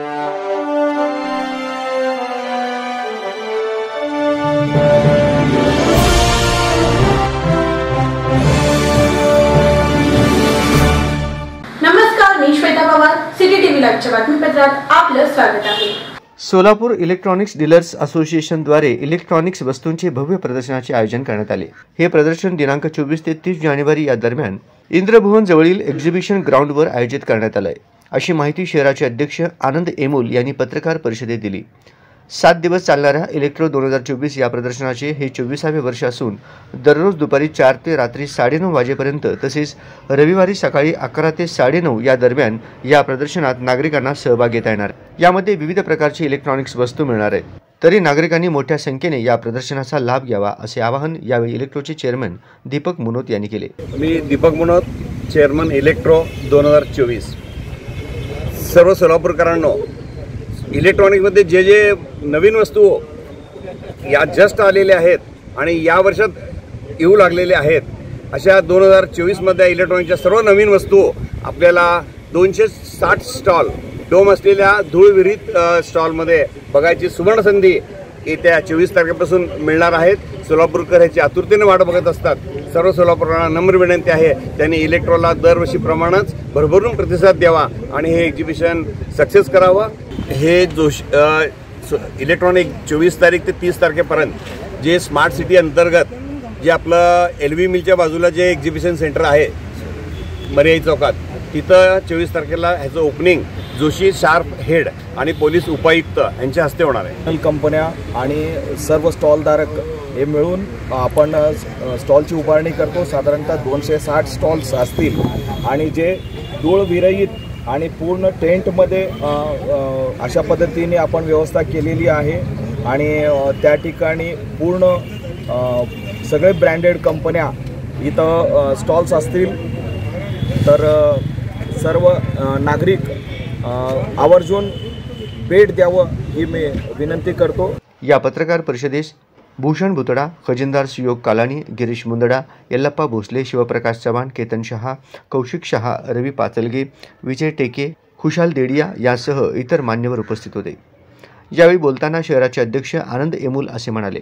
नमस्कार, मी Shweta Pawar, city TV लाईव्हच्या बातमीपत्रात आपलं स्वागत आहे। सोलापूर इलेक्ट्रॉनिक्स डीलर्स असोसिएशनद्वारे इलेक्ट्रॉनिक्स वस्तूंचे भव्य प्रदर्शनाचे आयोजन करण्यात आले। हे प्रदर्शन दिनांक 24 ते 30 जानेवारी या दरम्यान इंद्रभुवन जवळील एक्झिबिशन ग्राउंडवर आयोजित करण्यात आले आहे, अशी माहिती शहराचे अध्यक्ष आनंद एमोल यांनी पत्रकार परिषदेत दिली। 7 दिवस चालणाऱ्या इलेक्ट्रो 2024 या प्रदर्शनाचे हे 24वे वर्ष असून दररोज दुपारी 4 ते रात्री 9:30 वाजेपर्यंत तसेच रविवारी सकाळी 11 ते 9:30 या दरम्यान या प्रदर्शनात नागरिकांना सहभाग घेता येणार। यामध्ये विविध प्रकारची इलेक्ट्रॉनिक्स वस्तू मिळणार आहेत, तरी नागरिकांनी मोठ्या संख्येने या प्रदर्शनाचा लाभ घ्यावा असे आवाहन यावेळी इलेक्ट्रोचे चेअरमन दीपक मुनोत यांनी केले। मी दीपक मुनोत, चेअरमन इलेक्ट्रो 2024। सर्व सोलापूरकरांनो, इलेक्ट्रॉनिक्समध्ये जे नवीन वस्तू या जस्ट आलेल्या आहेत आणि या वर्षात येऊ लागलेल्या आहेत, अशा 2024मध्ये इलेक्ट्रॉनिकच्या सर्व नवीन वस्तू आपल्याला 260 स्टॉल डोम असलेल्या धूळविरहित स्टॉलमध्ये बघायची सुवर्ण संधी येत्या 24 तारखेपासून मिळणार आहेत। सोलापूरकर ह्याची आतुरतेने वाट बघत असतात। सर्व सोलापूरकरांना नम्र विनंती आहे, त्यांनी इलेक्ट्रोला दरवर्षीप्रमाणेच भरभरून प्रतिसाद द्यावा आणि हे एक्झिबिशन सक्सेस करावं। हे इलेक्ट्रॉनिक 24 तारीख ते 30 तारखेपर्यंत जे स्मार्ट सिटी अंतर्गत जे आपलं LV मिलच्या बाजूला जे एक्झिबिशन सेंटर आहे मर्याई चौकात, तिथं 24 तारखेला ह्याचं ओपनिंग जोशी शार्प हेड आणि पोलीस उपायुक्त यांच्या हस्ते होणार आहे। कंपन्या आणि सर्व स्टॉलधारक हे मिळून आपण स्टॉलची उभारणी करतो। साधारणतः 260 स्टॉल्स असतील आणि जे धूळविरहित आणि पूर्ण टेंटमध्ये अशा पद्धतीने आपण व्यवस्था केलेली आहे आणि त्या ठिकाणी पूर्ण सगळे ब्रँडेड कंपन्या इथं स्टॉल्स असतील, तर सर्व नागरिक आवर्जून भेट द्यावं ही मी विनंती करतो। या पत्रकार परिषदेस भूषण भुतडा, खजिनदार सुयोग कालानी, गिरीश मुंदडा, यल्लप्पा भोसले, शिवप्रकाश चव्हाण, केतन शहा, कौशिक शहा, रवी पाचलगे, विजय टेके, खुशाल देडिया यासह इतर मान्यवर उपस्थित होते। यावेळी बोलताना शहराचे अध्यक्ष आनंद एमोल असे म्हणाले।